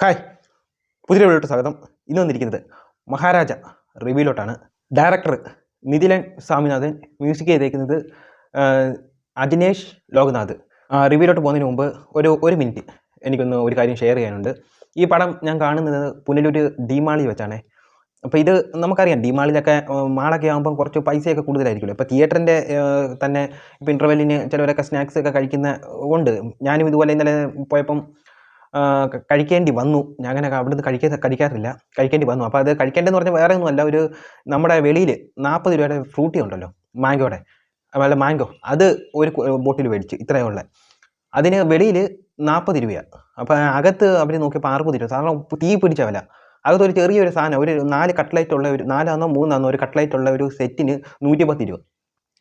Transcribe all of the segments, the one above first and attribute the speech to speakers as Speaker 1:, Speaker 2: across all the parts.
Speaker 1: Hi, പുതിയ വീഡിയോട്ട് സ്വാഗതം. ഇന്ന് വന്നിരിക്കുന്നത് മഹാരാജ റിവ്യൂലോട്ടാണ്. ഡയറക്ടർ നിതിലൻ സ്വാമിനാഥൻ, മ്യൂസിക് ചെയ്തേക്കുന്നത് അജിനേഷ് ലോക്നാഥ്. റിവ്യൂലോട്ട് പോകുന്നതിന് മുമ്പ് ഒരു മിനിറ്റ് എനിക്കൊന്ന് ഒരു കാര്യം ഷെയർ ചെയ്യാനുണ്ട്. ഈ പടം ഞാൻ കാണുന്നത് പുനലൂർ ഡിമാളിൽ വെച്ചാണ്. അപ്പോൾ ഇത് നമുക്കറിയാം, ഡിമാളിലൊക്കെ മാളൊക്കെ ആകുമ്പം കുറച്ച് പൈസയൊക്കെ കൂടുതലായിരിക്കുമല്ലോ. ഇപ്പോൾ തിയേറ്ററിൻ്റെ തന്നെ ഇപ്പോൾ ഇൻ്റർവെല്ലിന് ചിലവരൊക്കെ സ്നാക്സ് ഒക്കെ കഴിക്കുന്ന ഉണ്ട്. ഞാനും ഇതുപോലെ ഇന്നലെ പോയപ്പം കഴിക്കേണ്ടി വന്നു. ഞാൻ അങ്ങനെ അവിടുന്ന് കഴിക്കാറില്ല, കഴിക്കേണ്ടി വന്നു. അപ്പോൾ അത് കഴിക്കേണ്ടതെന്ന് പറഞ്ഞാൽ വേറെ ഒന്നുമല്ല, നമ്മുടെ വെളിയിൽ 40 രൂപയുടെ ഫ്രൂട്ടി ഉണ്ടല്ലോ, മാംഗോയുടെ, അല്ല മാംഗോ, അത് ഒരു ബോട്ടിൽ മേടിച്ച് ഇത്രയേ ഉള്ളൂ. അതിന് വെളിയിൽ 40 രൂപയാണ്. അപ്പോൾ അകത്ത് അവർ നോക്കിയപ്പോൾ 60 രൂപ. സാധാരണ തീ പിടിച്ച വില. അകത്തൊരു ചെറിയൊരു സാധനം, ഒരു 4 കട്ട്ലൈറ്റ് ഉള്ള, ഒരു 4 3 ഒരു കട്ട്ലൈറ്റ് ഉള്ള ഒരു സെറ്റിന് 110 രൂപ.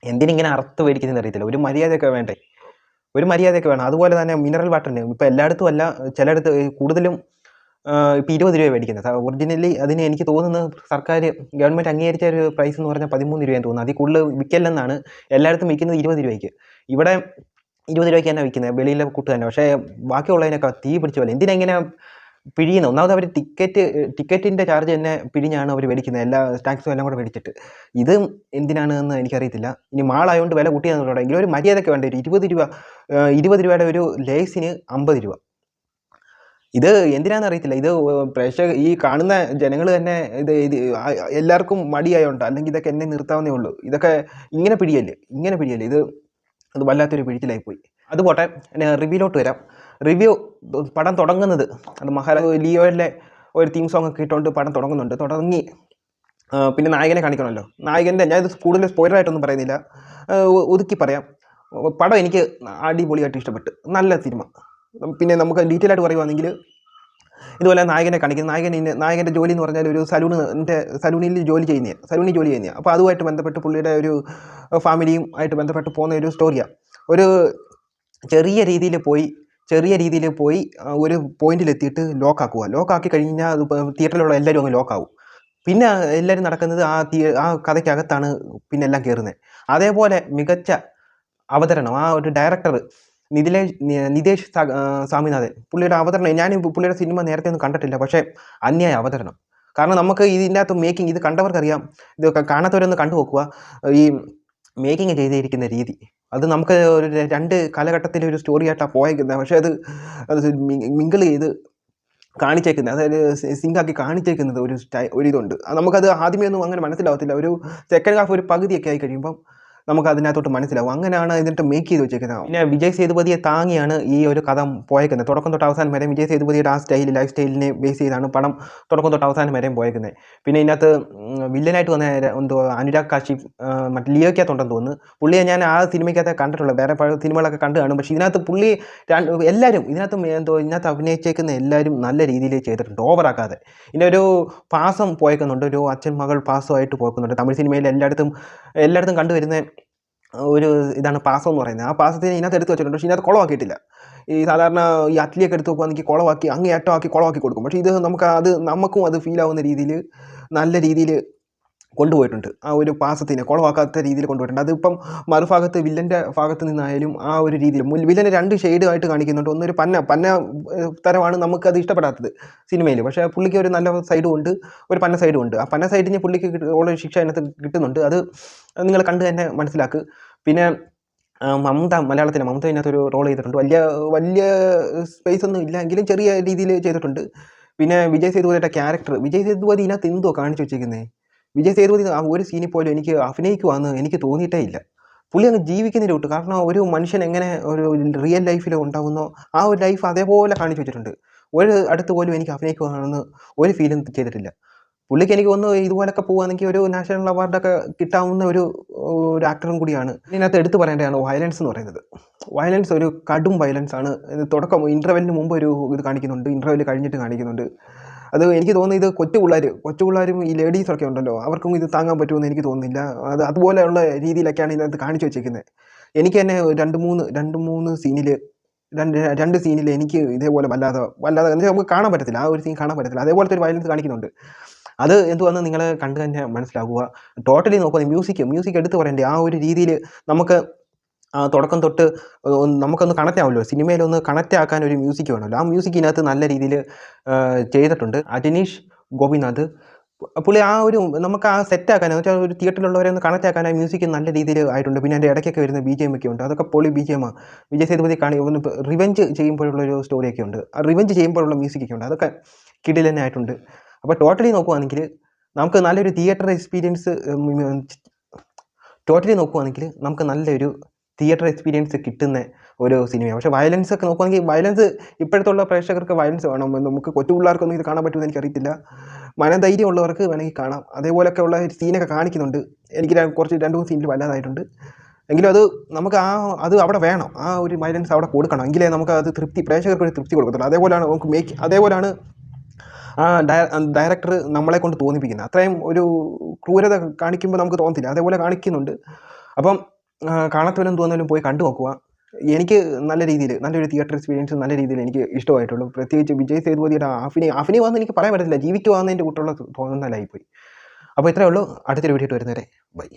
Speaker 1: എന്തിനിങ്ങനെ അറുത്ത് മേടിക്കുന്നതെന്ന് അറിയത്തില്ല. ഒരു മര്യാദയൊക്കെ വേണ്ടേ, ഒരു മര്യാദയൊക്കെ വേണം. അതുപോലെ തന്നെ മിനറൽ വാട്ടറിന് ഇപ്പോൾ എല്ലായിടത്തും അല്ല, ചിലയിടത്ത് കൂടുതലും ഇപ്പോൾ 20 രൂപ മേടിക്കുന്നത്. ഒറിജിനലി അതിന് എനിക്ക് തോന്നുന്നത് ഗവൺമെൻറ് അംഗീകരിച്ച ഒരു പ്രൈസ് എന്ന് പറഞ്ഞാൽ 13 രൂപയെന്ന് തോന്നുന്നു. അതിൽ കൂടുതൽ വിൽക്കല്ലെന്നാണ്. എല്ലായിടത്തും വിൽക്കുന്നത് 20 രൂപയ്ക്ക്. ഇവിടെ 20 രൂപയ്ക്ക് തന്നെ വിൽക്കുന്നത്, വെളിയിലെ കൂട്ട് തന്നെ. പക്ഷേ ബാക്കിയുള്ളതിനൊക്കെ തീ പിടിച്ച പോലെ. എന്തിനെങ്ങനെ പിഴിയുന്നത്? ഒന്നാമത് അവർ ടിക്കറ്റിൻ്റെ ചാർജ് തന്നെ പിഴിഞ്ഞാണ് അവർ മേടിക്കുന്നത്, എല്ലാ ടാക്സും എല്ലാം കൂടെ മേടിച്ചിട്ട്. ഇത് എന്തിനാണെന്ന് എനിക്കറിയത്തില്ല. ഇനി മാളായതുകൊണ്ട് വില കൂട്ടിയാണെന്നുള്ളത് എങ്കിലും ഒരു മര്യാദയ്ക്ക് വേണ്ട. ഒരു 20 രൂപയുടെ ഒരു ലേസിന് 50 രൂപ. ഇത് എന്തിനാണെന്ന് അറിയത്തില്ല. ഇത് ഈ കാണുന്ന ജനങ്ങൾ തന്നെ ഇത് എല്ലാവർക്കും മടിയായോണ്ട്, അല്ലെങ്കിൽ ഇതൊക്കെ എന്നെ നിർത്താവുന്നേ ഉള്ളൂ. ഇതൊക്കെ ഇങ്ങനെ പിടിയല്ലേ. ഇത് വല്ലാത്തൊരു പിഴിച്ചിലായിപ്പോയി. അതുപോട്ടെ, റിവ്യൂലോട്ട് വരാം. റിവ്യൂ പടം തുടങ്ങുന്നത് അത് ലിയോയിലെ ഒരു തീം സോങ് ഒക്കെ ഇട്ടുകൊണ്ട് പടം തുടങ്ങി. പിന്നെ നായകനെ കാണിക്കണമല്ലോ. നായകൻ്റെ ഞാനിത് കൂടുതൽ സ്പോയിലറായിട്ടൊന്നും പറയുന്നില്ല, ഒതുക്കി പറയാം. പടം എനിക്ക് അടിപൊളിയായിട്ട് ഇഷ്ടപ്പെട്ടു. നല്ല സിനിമ. പിന്നെ നമുക്ക് ഡീറ്റെയിൽ ആയിട്ട് പറയുവാണെങ്കിൽ, ഇതുപോലെ നായകനെ കാണിക്കുന്നത്, നായകൻ്റെ ജോലി എന്ന് പറഞ്ഞാൽ ഒരു സലൂണിൽ ജോലി ചെയ്യുന്നതാണ്. അപ്പോൾ അതുമായിട്ട് ബന്ധപ്പെട്ട് പുള്ളിയുടെ ഒരു ഫാമിലിയും ആയിട്ട് ബന്ധപ്പെട്ട് പോകുന്ന ഒരു സ്റ്റോറിയാണ്. ഒരു ചെറിയ രീതിയിൽ പോയി ഒരു പോയിന്റിലെത്തിയിട്ട് ലോക്കാക്കി കഴിഞ്ഞാൽ അത് തിയേറ്ററിലുള്ള എല്ലാവരും അങ്ങ് ലോക്കാവും. പിന്നെ എല്ലാവരും നടക്കുന്നത് ആ കഥയ്ക്കകത്താണ് പിന്നെ എല്ലാം കയറുന്നത്. അതേപോലെ മികച്ച അവതരണം ആ ഒരു ഡയറക്ടർ നിതേഷ് സ്വാമിനാഥൻ, പുള്ളിയുടെ അവതരണം, ഞാൻ പുള്ളിയുടെ സിനിമ നേരത്തെ ഒന്നും കണ്ടിട്ടില്ല, പക്ഷേ അന്യായ അവതരണം. കാരണം നമുക്ക് ഇതിനകത്ത് മേക്കിംഗ്, ഇത് കണ്ടവർക്കറിയാം, ഇതൊക്കെ കാണാത്തവരൊന്ന് കണ്ടു നോക്കുക. ഈ മേക്കിംഗ് ചെയ്തിരിക്കുന്ന രീതി, അത് നമുക്ക് ഒരു 2 കാലഘട്ടത്തിലെ ഒരു സ്റ്റോറി ആയിട്ടാണ് പോയേക്കുന്നത്. പക്ഷേ അത് മിങ്കിൾ ചെയ്ത് കാണിച്ചേക്കുന്നത്, അതായത് സിങ്കാക്കി കാണിച്ചേക്കുന്നത് ഒരിതുണ്ട്. നമുക്കത് ആദ്യമേ ഒന്നും അങ്ങനെ മനസ്സിലാവത്തില്ല. ഒരു സെക്കൻഡ് ഹാഫ് ഒരു പകുതിയൊക്കെ ആയി കഴിയുമ്പം നമുക്ക് അതിനകത്തോട്ട് മനസ്സിലാവും. അങ്ങനെയാണ് ഇതിട്ട് മേക്ക് ചെയ്ത് വെച്ചേക്കുന്നത്. പിന്നെ വിജയ് സേതുപതിയെ താങ്ങിയാണ് ഈ ഒരു കഥ പോയേക്കുന്നത്. തുടക്കം തൊട്ട് അവസാനം വരെ വിജയ് സേതുപതിയുടെ ആ ലൈഫ് സ്റ്റൈലിനെ ബേസ് ചെയ്താണ് പടം തുടക്കം തൊട്ട് അവസാനം വരെയും പോയേക്കുന്നത്. പിന്നെ ഇതിനകത്ത് വില്ലനായിട്ട് വന്ന അനുരാഗ് കാശ്യപ് മറ്റേ ലിയോയ്ക്കകത്തുണ്ടെന്ന് തോന്നുന്നു. പുള്ളിയെ ഞാൻ ആ സിനിമയ്ക്കകത്ത് കണ്ടിട്ടുള്ളൂ, വേറെ പല സിനിമകളൊക്കെ കണ്ടു കാണും. പക്ഷേ ഇതിനകത്ത് പുള്ളി എല്ലാവരും ഇതിനകത്ത് അഭിനയിച്ചേക്കുന്ന എല്ലാവരും നല്ല രീതിയിൽ ചെയ്തിട്ടുണ്ട്, ഓവറാക്കാതെ. ഇതിൻ്റെ ഒരു പാസം പോയേക്കുന്നുണ്ട്, ഒരു അച്ഛൻ മകൾ പാസമായിട്ട് പോയേക്കുന്നുണ്ട്. തമിഴ് സിനിമയിൽ എല്ലായിടത്തും കണ്ടുവരുന്ന ഒരു ഇതാണ് പാസം എന്ന് പറയുന്നത്. ആ പാസത്തിന് ഇതിനകത്ത് എടുത്ത് വെച്ചിട്ടുണ്ട്, പക്ഷേ ഇതിനകത്ത് കുളമാക്കിയിട്ടില്ല. ഈ സാധാരണ ഈ അറ്റ്ലിയൊക്കെ എടുത്ത് നോക്കുകയാണെങ്കിൽ കുളമാക്കി അങ്ങേയറ്റമാക്കി കുളമാക്കി കൊടുക്കും. പക്ഷേ ഇത് നമുക്കും അത് ഫീൽ ആവുന്ന രീതിയിൽ നല്ല രീതിയിൽ കൊണ്ടുപോയിട്ടുണ്ട്. ആ ഒരു പാസത്തിനെ കുളമാക്കാത്ത രീതിയിൽ കൊണ്ടുപോയിട്ടുണ്ട്. അതിപ്പം മറുഭാഗത്ത് വില്ലൻ്റെ ഭാഗത്ത് നിന്നായാലും ആ ഒരു രീതിയിൽ വില്ലനെ 2 ഷെയ്ഡായിട്ട് കാണിക്കുന്നുണ്ട്. ഒന്നൊരു പന്ന തരമാണ് നമുക്കത് ഇഷ്ടപ്പെടാത്തത് സിനിമയിൽ. പക്ഷേ പുള്ളിക്ക് ഒരു നല്ല സൈഡും ഉണ്ട്, ഒരു പന്ന സൈഡും ഉണ്ട്. ആ പന്ന സൈഡിന് പുള്ളിക്ക് ഉള്ള ശിക്ഷ അതിനകത്ത് കിട്ടുന്നുണ്ട്. അത് നിങ്ങൾ കണ്ട് തന്നെ മനസ്സിലാക്കുക. പിന്നെ മലയാളത്തിലെ മമത ഇതിനകത്തൊരു റോൾ ചെയ്തിട്ടുണ്ട്. വലിയ സ്പേസ് ഒന്നും ഇല്ല, എങ്കിലും ചെറിയ രീതിയിൽ ചെയ്തിട്ടുണ്ട്. പിന്നെ വിജയ് സേതുപതിയുടെ ക്യാരക്ടർ, വിജയ് സേതുപതി ഇതിനകത്ത് എന്തോ കാണിച്ചു വെച്ചിരിക്കുന്നത്. വിജയ് സേതുപതി ആ ഒരു സീനിൽ പോലും എനിക്ക് അഭിനയിക്കുവാന്ന് എനിക്ക് തോന്നിയിട്ടേ ഇല്ല. പുള്ളി അങ്ങ് ജീവിക്കുന്നതിൻ്റെ കൂട്ട്. കാരണം ഒരു മനുഷ്യൻ എങ്ങനെ ഒരു റിയൽ ലൈഫിൽ ഉണ്ടാകുന്നോ ആ ഒരു ലൈഫ് അതേപോലെ കാണിച്ചു വെച്ചിട്ടുണ്ട്. അടുത്ത് പോലും എനിക്ക് അഭിനയിക്കുവാണെന്ന് ഒരു ഫീലും ചെയ്തിട്ടില്ല. പുള്ളിക്ക് എനിക്ക് തോന്നുന്നു ഇതുപോലൊക്കെ പോകുകയാണെങ്കിൽ ഒരു നാഷണൽ അവാർഡൊക്കെ കിട്ടാവുന്ന ഒരു ആക്ടറും കൂടിയാണ്. ഇതിനകത്ത് എടുത്തു പറയേണ്ടതാണ് വയലൻസ് എന്ന് പറയുന്നത്. വയലൻസ് ഒരു കടും വയലൻസ് ആണ്. തുടക്കം ഇൻ്റർവെല്ലിന് മുമ്പ് ഒരു ഇത് കാണിക്കുന്നുണ്ട്, ഇൻ്റർവെല്ല് കഴിഞ്ഞിട്ട് കാണിക്കുന്നുണ്ട്. അത് എനിക്ക് തോന്നുന്നു ഇത് കൊച്ചു പിള്ളേരും ഈ ലേഡീസൊക്കെ ഉണ്ടല്ലോ, അവർക്കും ഇത് താങ്ങാൻ പറ്റുമെന്ന് എനിക്ക് തോന്നുന്നില്ല. അതുപോലെയുള്ള രീതിയിലൊക്കെയാണ് ഇതിനകത്ത് കാണിച്ചു വെച്ചേക്കുന്നത്. എനിക്ക് തന്നെ രണ്ട് മൂന്ന് സീനിൽ രണ്ട് സീനിൽ എനിക്ക് ഇതേപോലെ വല്ലാതെ നമുക്ക് കാണാൻ പറ്റത്തില്ല, ആ ഒരു സീൻ കാണാൻ പറ്റത്തില്ല. അതേപോലത്തെ ഒരു വയലൻസ് കാണിക്കുന്നുണ്ട്. അത് എന്തുവാന്ന് നിങ്ങൾ കണ്ടു തന്നെ മനസ്സിലാക്കുക. ടോട്ടലി നോക്കുക, മ്യൂസിക് എടുത്ത് പറയേണ്ടത് ആ ഒരു രീതിയിൽ നമുക്ക് തുടക്കം തൊട്ട് നമുക്കൊന്ന് കണക്റ്റ് ആവുമല്ലോ, സിനിമയിലൊന്ന് കണക്റ്റ് ആക്കാൻ ഒരു മ്യൂസിക് വേണമല്ലോ. ആ മ്യൂസിക് ഇതിനകത്ത് നല്ല രീതിയിൽ ചെയ്തിട്ടുണ്ട്. അജനീഷ് ഗോപിനാഥ് പുള്ളി ആ ഒരു നമുക്ക് ആ സെറ്റാക്കാൻ എന്ന് വെച്ചാൽ ഒരു തിയേറ്ററിലുള്ളവരെ ഒന്ന് കണക്റ്റ് ആക്കാൻ ആ മ്യൂസിക് നല്ല രീതിയിൽ ആയിട്ടുണ്ട്. പിന്നെ അതിൻ്റെ ഇടയ്ക്കൊക്കെ വരുന്ന BGM ഒക്കെ ഉണ്ട്, അതൊക്കെ പൊളി BGM. വിജയ് സേതുപതി ഒന്ന് റിവെഞ്ച് ചെയ്യുമ്പോഴുള്ളൊരു സ്റ്റോറിയൊക്കെ ഉണ്ട്, ആ റിവെഞ്ച് ചെയ്യുമ്പോഴുള്ള മ്യൂസിക്കൊക്കെ ഉണ്ട്, അതൊക്കെ കിടിലൻ തന്നെ ആയിട്ടുണ്ട്. അപ്പോൾ ടോട്ടലി നോക്കുവാണെങ്കിൽ നമുക്ക് നല്ലൊരു തിയേറ്റർ എക്സ്പീരിയൻസ് നമുക്ക് നല്ലൊരു തിയേറ്റർ എക്സ്പീരിയൻസ് കിട്ടുന്ന ഒരു സിനിമയാണ്. പക്ഷേ വയലൻസ് ഒക്കെ നോക്കുവാണെങ്കിൽ വയലൻസ് ഇപ്പോഴത്തെ ഉള്ള പ്രേക്ഷകർക്ക് വയലൻസ് വേണം, നമുക്ക് കൊച്ചു പിള്ളേർക്കൊന്നും ഇത് കാണാൻ പറ്റുമെന്ന് എനിക്കറിയത്തില്ല. മനധൈര്യം ഉള്ളവർക്ക് വേണമെങ്കിൽ കാണാം. അതേപോലെയൊക്കെ ഉള്ള സീനൊക്കെ കാണിക്കുന്നുണ്ട്. എനിക്ക് കുറച്ച് 2-3 സീനിൽ വല്ലാതായിട്ടുണ്ട്. എങ്കിലും അത് നമുക്ക് അത് അവിടെ വേണം, ആ ഒരു വയലൻസ് അവിടെ കൊടുക്കണം, എങ്കിലേ നമുക്ക് അത് പ്രേക്ഷകർക്ക് ഒരു തൃപ്തി കൊടുക്കത്തുള്ളൂ. അതേപോലെയാണ് നമുക്ക് അതേപോലെയാണ് ആ ഡയറക്ടർ നമ്മളെ കൊണ്ട് തോന്നിപ്പിക്കുന്നത്. അത്രയും ഒരു ക്രൂരത കാണിക്കുമ്പോൾ നമുക്ക് തോന്നത്തില്ല, അതേപോലെ കാണിക്കുന്നുണ്ട്. അപ്പം കാണാത്തവരും തോന്നാലും പോയി കണ്ടു നോക്കുക. എനിക്ക് നല്ല രീതിയിൽ നല്ലൊരു തിയേറ്റർ എക്സ്പീരിയൻസ് നല്ല രീതിയിൽ എനിക്ക് ഇഷ്ടമായിട്ടുള്ളൂ. പ്രത്യേകിച്ച് വിജയ് സേതുപതിയുടെ അഭിനയമാണെന്ന് എനിക്ക് പറയാൻ പറ്റത്തില്ല, ജീവിക്കുവാന്നതിൻ്റെ കൂട്ടുള്ള തോന്നലായിപ്പോയി. അപ്പോൾ ഇത്രയേ ഉള്ളൂ. അടുത്തൊരു വീഡിയോ വരുന്നവരെ ബൈ.